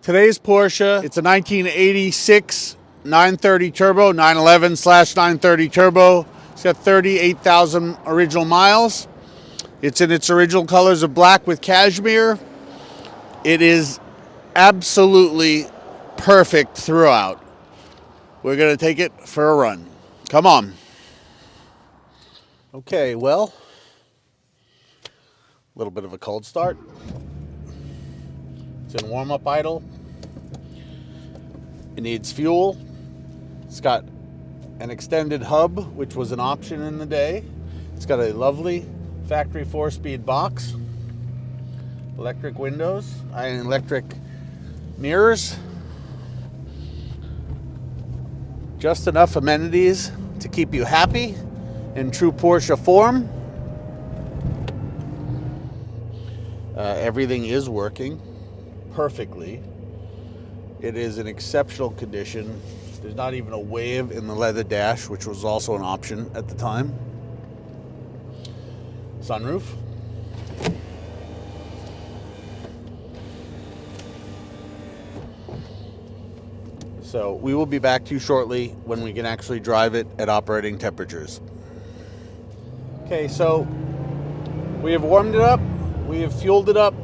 Today's Porsche, it's a 1986 930 Turbo, 911/930 Turbo. It's got 38,000 original miles. It's in its original colors of black with cashmere. It is absolutely perfect throughout. We're going to take it for a run. Come on. Okay, well, a little bit of a cold start. It's in warm-up idle. It needs fuel. It's got an extended hub, which was an option in the day. It's got a lovely factory 4-speed box, electric windows, and electric mirrors. Just enough amenities to keep you happy in true Porsche form. Everything is working perfectly. It is in exceptional condition. There's not even a wave in the leather dash, which was also an option at the time. Sunroof. So we will be back to you shortly when we can actually drive it at operating temperatures. Okay, so we have warmed it up. We have fueled it up.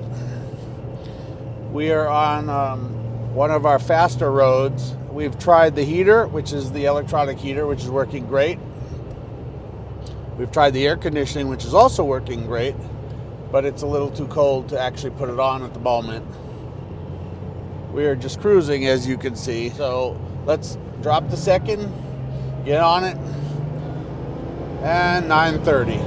We are on one of our faster roads. We've tried the heater, which is the electronic heater, which is working great. We've tried the air conditioning, which is also working great, but it's a little too cold to actually put it on at the moment. We are just cruising, as you can see. So let's drop the second, get on it, and 930.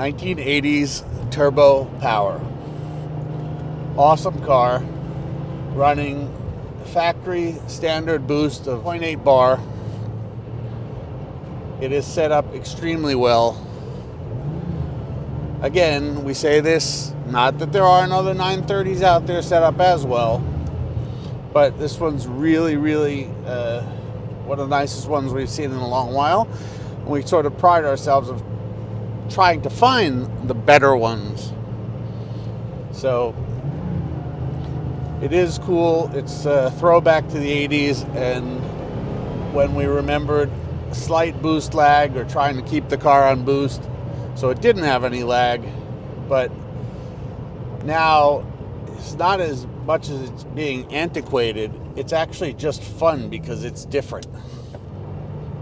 '80s turbo power. Awesome car. Running factory standard boost of 0.8 bar. It is set up extremely well. Again, we say this, not that there aren't other 930s out there set up as well, but this one's really, really one of the nicest ones we've seen in a long while. And we sort of pride ourselves of trying to find the better ones. So it is cool. It's a throwback to the 80s, and when we remembered slight boost lag or trying to keep the car on boost so it didn't have any lag. But now it's not as much as it's being antiquated. It's actually just fun because it's different,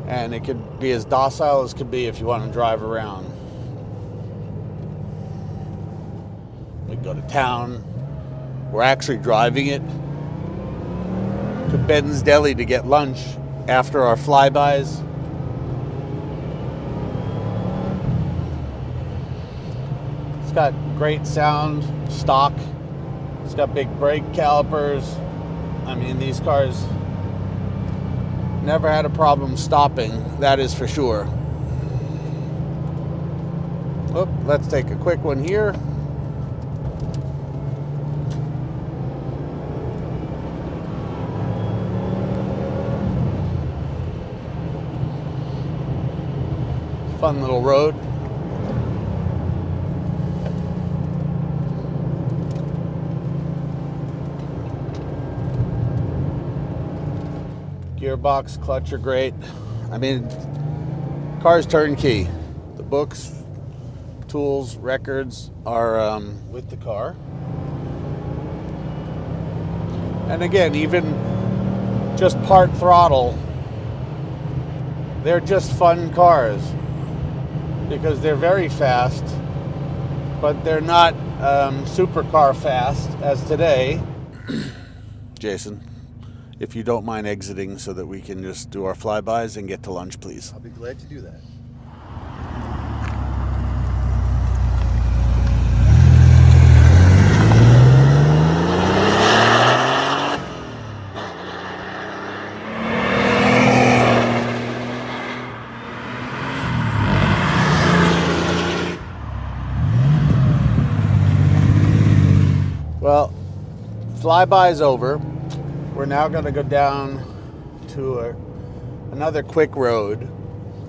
and it could be as docile as could be if you want to drive around. We go to town. We're actually driving it to Ben's Deli to get lunch after our flybys. It's got great sound, stock. It's got big brake calipers. I mean, these cars never had a problem stopping, that is for sure. Oh, let's take a quick one here. Fun little road. Gearbox, clutch are great. I mean, car's turnkey. The books, tools, records are with the car. And again, even just part throttle, they're just fun cars, because they're very fast, but they're not supercar fast as today. Jason, if you don't mind exiting so that we can just do our flybys and get to lunch, please. I'll be glad to do that. flyby's over. We're now going to go down to another quick road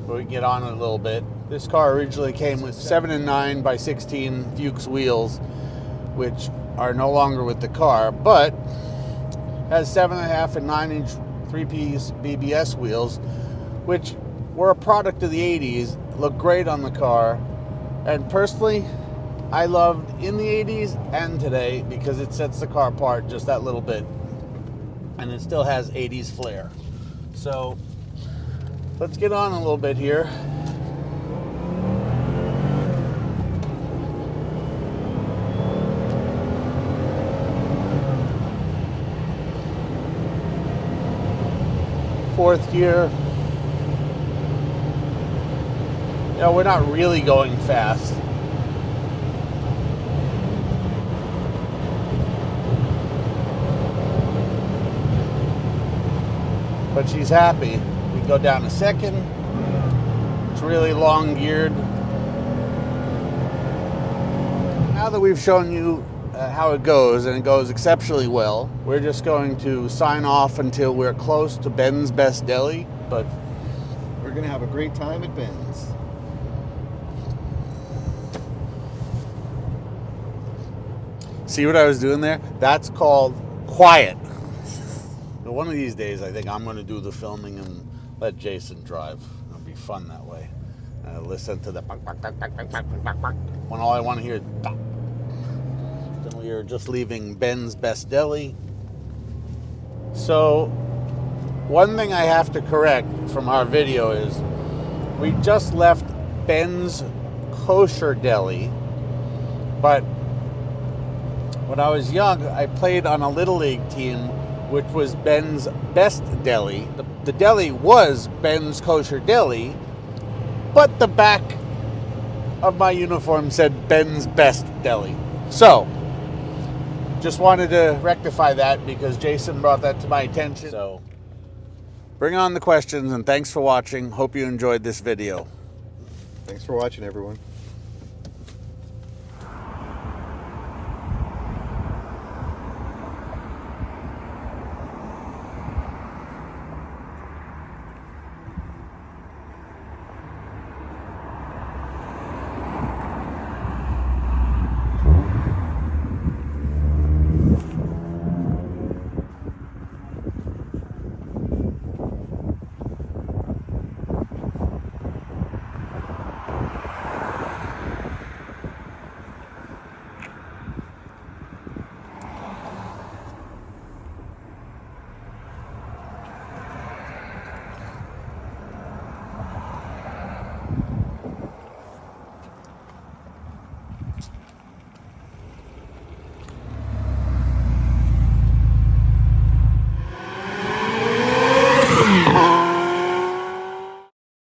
where we can get on it a little bit. This car originally came with 7 and 9 by 16 Fuchs wheels, which are no longer with the car, but has 7.5 and 9-inch 3-piece BBS wheels, which were a product of the 80s, look great on the car, and personally, I loved in the 80s and today because it sets the car apart just that little bit, and it still has 80s flair. So let's get on a little bit here. Fourth gear. You know, we're not really going fast. But she's happy. We go down a second. It's really long geared. Now that we've shown you how it goes, and it goes exceptionally well, we're just going to sign off until we're close to Ben's Best Deli. But we're gonna have a great time at Ben's. See what I was doing there? That's called quiet. But one of these days, I think I'm going to do the filming and let Jason drive. It'll be fun that way. Listen to the when all I want to hear is bop. Then we are just leaving Ben's Best Deli. So, one thing I have to correct from our video is we just left Ben's Kosher Deli, but when I was young, I played on a Little League team, which was Ben's Best Deli. The deli was Ben's Kosher Deli, but the back of my uniform said Ben's Best Deli. So, just wanted to rectify that because Jason brought that to my attention. So, bring on the questions, and thanks for watching. Hope you enjoyed this video. Thanks for watching, everyone.